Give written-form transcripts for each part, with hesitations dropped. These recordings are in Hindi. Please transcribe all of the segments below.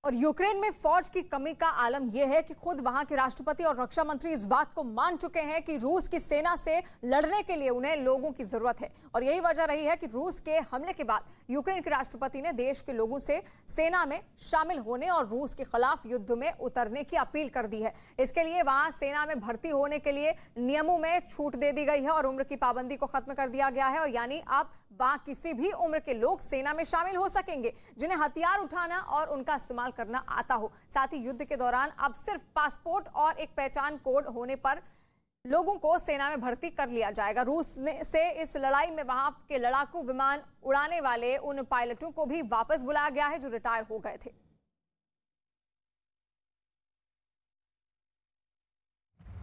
और यूक्रेन में फौज की कमी का आलम यह है कि खुद वहां के राष्ट्रपति और रक्षा मंत्री इस बात को मान चुके हैं कि रूस की सेना से लड़ने के लिए उन्हें लोगों की जरूरत है। और यही वजह रही है कि रूस के हमले के बाद यूक्रेन के राष्ट्रपति ने देश के लोगों से सेना में शामिल होने और रूस के खिलाफ युद्ध में उतरने की अपील कर दी है। इसके लिए वहां सेना में भर्ती होने के लिए नियमों में छूट दे दी गई है और उम्र की पाबंदी को खत्म कर दिया गया है। और यानी अब वहां किसी भी उम्र के लोग सेना में शामिल हो सकेंगे जिन्हें हथियार उठाना और उनका इस्तेमाल करना आता हो। साथ ही युद्ध के दौरान अब सिर्फ पासपोर्ट और एक पहचान कोड होने पर लोगों को सेना में भर्ती कर लिया जाएगा। रूस से इस लड़ाई में वहां के लड़ाकू विमान उड़ाने वाले उन पायलटों को भी वापस बुलाया गया है जो रिटायर हो गए थे।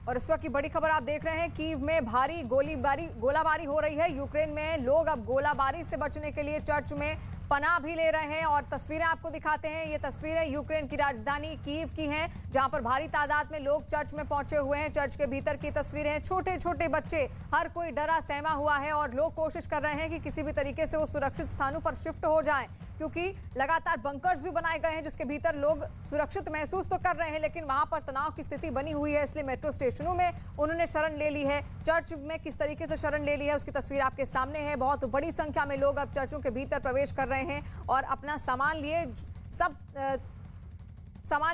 और इस वक्त की बड़ी खबर आप देख रहे हैं, कीव में भारी गोलाबारी हो रही है। यूक्रेन में लोग अब गोलाबारी से बचने के लिए चर्च में पनाह भी ले रहे हैं और तस्वीरें आपको दिखाते हैं। ये तस्वीरें यूक्रेन की राजधानी कीव की हैं जहां पर भारी तादाद में लोग चर्च में पहुंचे हुए हैं। चर्च के भीतर की तस्वीरें, छोटे छोटे बच्चे, हर कोई डरा सहमा हुआ है और लोग कोशिश कर रहे हैं कि किसी भी तरीके से वो सुरक्षित स्थानों पर शिफ्ट हो जाएं, क्योंकि लगातार बंकर्स भी बनाए गए हैं जिसके भीतर लोग सुरक्षित महसूस तो कर रहे हैं लेकिन वहां पर तनाव की स्थिति बनी हुई है। इसलिए मेट्रो स्टेशनों में उन्होंने शरण ले ली है। चर्च में किस तरीके से शरण ले ली है उसकी तस्वीर आपके सामने है। बहुत बड़ी संख्या में लोग अब चर्चों के भीतर प्रवेश कर रहे हैं और अपना सामान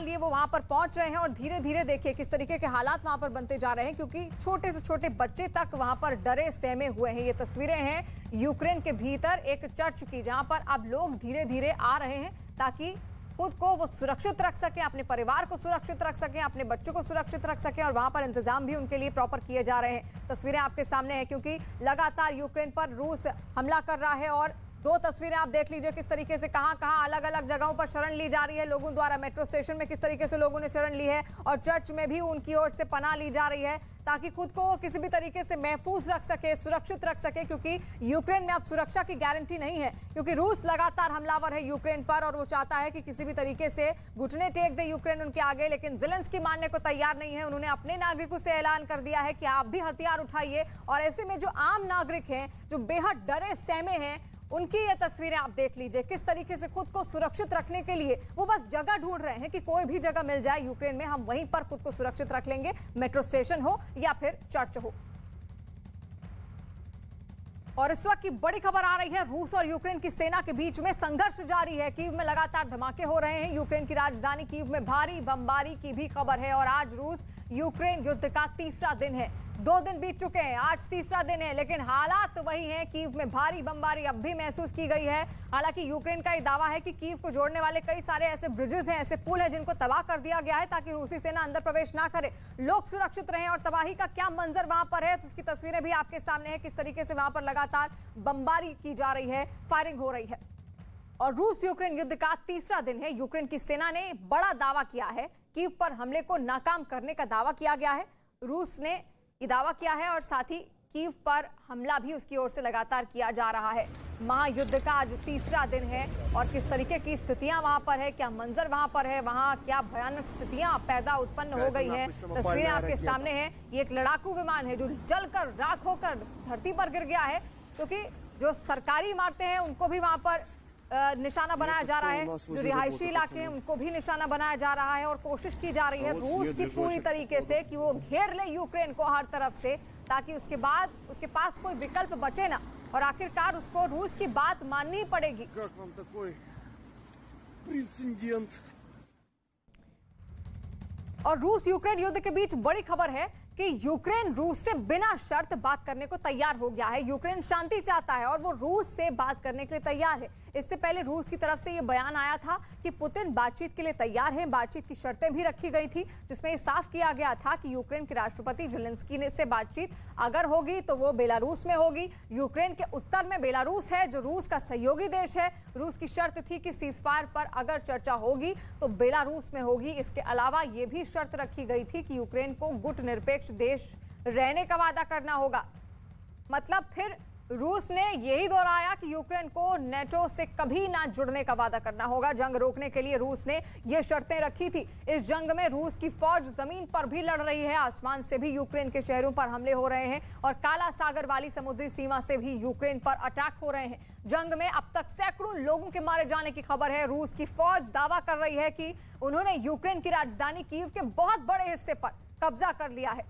लिए वो वहां पर पहुंच रहे हैं। और धीरे धीरे देखिए किस तरीके के हालात वहां पर बनते जा रहे हैं, क्योंकि छोटे से छोटे बच्चे तक वहां पर डरे सहमे हुए हैं। ये तस्वीरें हैं यूक्रेन के भीतर एक चर्च की, जहां पर अब लोग धीरे धीरे आ रहे हैं ताकि खुद को वो सुरक्षित रख सकें, अपने परिवार को सुरक्षित रख सकें, अपने बच्चों को सुरक्षित रख सकें। और वहां पर इंतजाम भी उनके लिए प्रॉपर किए जा रहे हैं। तस्वीरें आपके सामने हैं क्योंकि लगातार यूक्रेन पर रूस हमला कर रहा है। और दो तस्वीरें आप देख लीजिए किस तरीके से कहां अलग अलग जगहों पर शरण ली जा रही है लोगों द्वारा। मेट्रो स्टेशन में किस तरीके से लोगों ने शरण ली है और चर्च में भी उनकी ओर से पनाह ली जा रही है ताकि खुद को किसी भी तरीके से महफूज रख सके, सुरक्षित रख सके, क्योंकि यूक्रेन में अब सुरक्षा की गारंटी नहीं है, क्योंकि रूस लगातार हमलावर है यूक्रेन पर और वो चाहता है कि किसी भी तरीके से घुटने टेक दे यूक्रेन उनके आगे। लेकिन ज़ेलेंस्की मानने को तैयार नहीं है। उन्होंने अपने नागरिकों से ऐलान कर दिया है कि आप भी हथियार उठाइए। और ऐसे में जो आम नागरिक हैं, जो बेहद डरे सहमे हैं, उनकी ये तस्वीरें आप देख लीजिए किस तरीके से खुद को सुरक्षित रखने के लिए वो बस जगह ढूंढ रहे हैं कि कोई भी जगह मिल जाए यूक्रेन में, हम वहीं पर खुद को सुरक्षित रख लेंगे, मेट्रो स्टेशन हो या फिर चर्च हो। और इस वक्त की बड़ी खबर आ रही है, रूस और यूक्रेन की सेना के बीच में संघर्ष जारी है। कीव में लगातार धमाके हो रहे हैं। यूक्रेन की राजधानी कीव में भारी बमबारी की भी खबर है। और आज रूस यूक्रेन युद्ध का तीसरा दिन है। 2 दिन बीत चुके हैं, आज तीसरा दिन है, लेकिन हालात तो वही हैं। कीव में भारी बमबारी अब भी महसूस की गई है। हालांकि यूक्रेन का ये दावा है कि कीव को जोड़ने वाले कई सारे ऐसे ब्रिजेस हैं, ऐसे पुल हैं जिनको तबाह कर दिया गया है ताकि रूसी सेना अंदर प्रवेश ना करे, लोग सुरक्षित रहें। और तबाही का क्या मंजर वहां पर है तो उसकी तस्वीरें भी आपके सामने है, किस तरीके से वहां पर लगातार बमबारी की जा रही है, फायरिंग हो रही है। और रूस यूक्रेन युद्ध का तीसरा दिन है। यूक्रेन की सेना ने बड़ा दावा किया है, कीव पर हमले को नाकाम करने का दावा किया गया है। रूस ने ये दावा किया है और साथ ही कीव पर हमला भी उसकी ओर से लगातार किया जा रहा है। महायुद्ध का आज तीसरा दिन है और किस तरीके की स्थितियां वहां पर है, क्या मंजर वहां पर है, वहां क्या भयानक स्थितियां उत्पन्न हो गई हैं, तस्वीरें आपके सामने हैं। ये एक लड़ाकू विमान है जो जलकर राख होकर धरती पर गिर गया है, क्योंकि जो सरकारी इमारतें हैं उनको भी वहां पर निशाना बनाया जा रहा है, जो रिहायशी इलाके हैं उनको भी निशाना बनाया जा रहा है। और कोशिश की जा रही है रूस की पूरी तरीके से कि वो घेर ले यूक्रेन को हर तरफ से, ताकि उसके बाद उसके पास कोई विकल्प बचे ना और आखिरकार उसको रूस की बात माननी पड़ेगी। और रूस यूक्रेन युद्ध के बीच बड़ी खबर है कि यूक्रेन रूस से बिना शर्त बात करने को तैयार हो गया है। यूक्रेन शांति चाहता है और वो रूस से बात करने के लिए तैयार है। इससे पहले रूस की तरफ से ये बयान आया था कि पुतिन बातचीत के लिए तैयार हैं। बातचीत की शर्तें भी रखी गई थी जिसमें ये साफ किया गया था कि यूक्रेन के राष्ट्रपति ज़ेलेंस्की से बातचीत अगर होगी तो वो बेलारूस में होगी। यूक्रेन के उत्तर में बेलारूस है जो रूस का सहयोगी देश है। रूस की शर्त थी कि सीजफायर पर अगर चर्चा होगी तो बेलारूस में होगी। इसके अलावा ये भी शर्त रखी गई थी कि यूक्रेन को गुट निरपेक्ष देश रहने का वादा करना होगा। मतलब फिर रूस ने यही दोहराया कि यूक्रेन को नेटो से कभी ना जुड़ने का वादा करना होगा। जंग रोकने के लिए रूस ने ये शर्तें रखी थी। इस जंग में रूस की फौज जमीन पर भी लड़ रही है, आसमान से भी यूक्रेन के शहरों पर हमले हो रहे हैं और काला सागर वाली समुद्री सीमा से भी यूक्रेन पर अटैक हो रहे हैं। जंग में अब तक सैकड़ों लोगों के मारे जाने की खबर है। रूस की फौज दावा कर रही है कि उन्होंने यूक्रेन की राजधानी कीव के बहुत बड़े हिस्से पर कब्जा कर लिया है।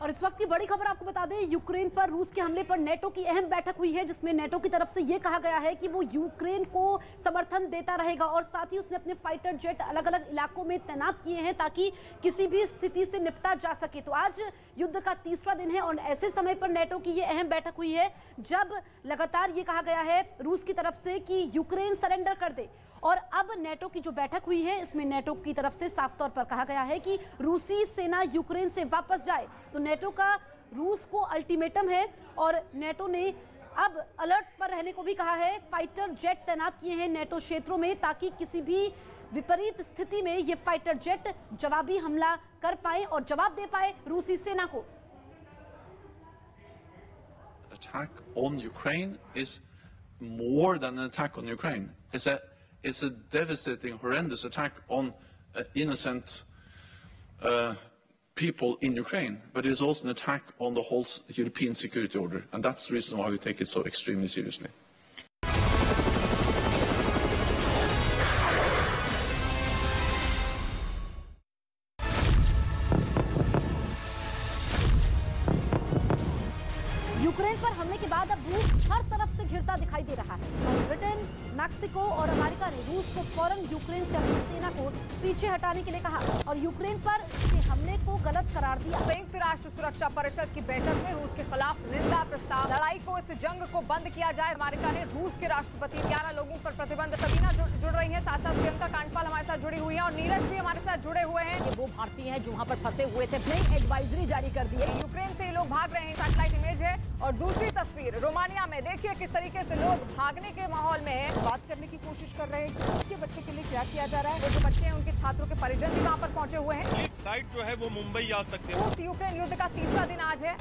और इस वक्त की बड़ी खबर आपको बता दें, यूक्रेन पर रूस के हमले पर नेटो की अहम बैठक हुई है, जिसमें नेटो की तरफ से यह कहा गया है कि वो यूक्रेन को समर्थन देता रहेगा और साथ ही उसने अपने फाइटर जेट अलग अलग इलाकों में तैनात किए हैं ताकि किसी भी स्थिति से निपटा जा सके। तो आज युद्ध का तीसरा दिन है और ऐसे समय पर नेटो की यह अहम बैठक हुई है जब लगातार ये कहा गया है रूस की तरफ से कि यूक्रेन सरेंडर कर दे। और अब नेटो की जो बैठक हुई है इसमें नेटो की तरफ से साफ तौर पर कहा गया है कि रूसी सेना यूक्रेन से वापस जाए। तो नेटो का रूस को अल्टीमेटम है और नेटो ने अब अलर्ट पर रहने को भी कहा है। फाइटर जेट तैनात किए हैं नेटो क्षेत्रों में ताकि किसी भी विपरीत स्थिति में ये फाइटर जेट जवाबी हमला कर पाए और जवाब दे पाए रूसी सेना को। Attack on Ukraine is more than an attack on Ukraine. It's a devastating, horrendous attack on innocent people in Ukraine, but it's also an attack on the whole European security order, and that's the reason why we take it so extremely seriously. Ukraine पर हमले के बाद अब रूस हर तरफ से घिरता दिखाई दे रहा है और ब्रिटेन, मैक्सिको और अमेरिका ने रूस को फौरन यूक्रेन से अपनी सेना को पीछे हटाने के लिए कहा और यूक्रेन पर इसके हमले को गलत करार दिया। संयुक्त राष्ट्र सुरक्षा परिषद की बैठक में रूस के खिलाफ निंदा प्रस्ताव, लड़ाई को, इस जंग को बंद किया जाए। अमेरिका ने रूस के राष्ट्रपति 11 लोगों पर प्रतिबंध। सबीना जुड़ रही है, साथ साथ प्रियंका कांडपाल हमारे साथ जुड़ी हुई है और नीरज भी हमारे साथ जुड़े हुए हैं। वो भारतीय हैं जो वहां पर फंसे हुए थे, नई एडवाइजरी जारी कर दी है। यूक्रेन से लोग भाग रहे हैं, सैटेलाइट इमेज है और दूसरी तस्वीर रोमानिया में। देखिए किस तरीके से लोग भागने के माहौल में हैं। बात करने की कोशिश कर रहे हैं कि उसके बच्चों के लिए क्या किया जा रहा है। वो जो बच्चे हैं उनके छात्रों के परिजन भी वहां पर पहुंचे हुए हैं। एक फ्लाइट जो है वो मुंबई आ सकते हैं। रूस यूक्रेन युद्ध का तीसरा दिन आज है।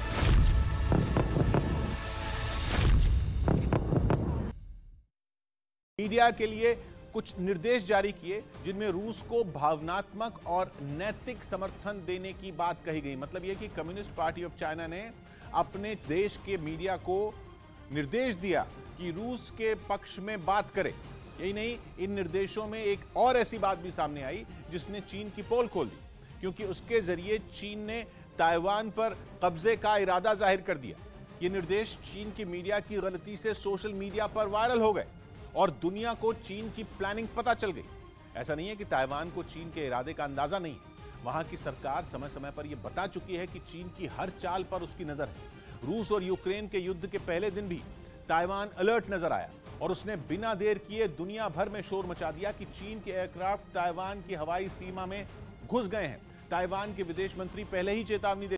मीडिया के लिए कुछ निर्देश जारी किए जिनमें रूस को भावनात्मक और नैतिक समर्थन देने की बात कही गई। मतलब यह कि कम्युनिस्ट पार्टी ऑफ चाइना ने अपने देश के मीडिया को निर्देश दिया कि रूस के पक्ष में बात करे। यही नहीं, इन निर्देशों में एक और ऐसी बात भी सामने आई जिसने चीन की पोल खोल दी, क्योंकि उसके जरिए चीन ने ताइवान पर कब्जे का इरादा जाहिर कर दिया। ये निर्देश चीन की मीडिया की गलती से सोशल मीडिया पर वायरल हो गए और दुनिया को चीन की प्लानिंग पता चल गई। ऐसा नहीं है कि ताइवान को चीन के इरादे का अंदाजा नहीं है, वहां की सरकार समय समय पर यह बता चुकी है कि चीन की हर चाल पर उसकी नजर है। रूस और यूक्रेन के युद्ध के पहले दिन भी ताइवान अलर्ट नजर आया और उसने बिना देर किए दुनिया भर में शोर मचा दिया कि चीन के एयरक्राफ्ट ताइवान की हवाई सीमा में घुस गए हैं। ताइवान के विदेश मंत्री पहले ही चेतावनी दे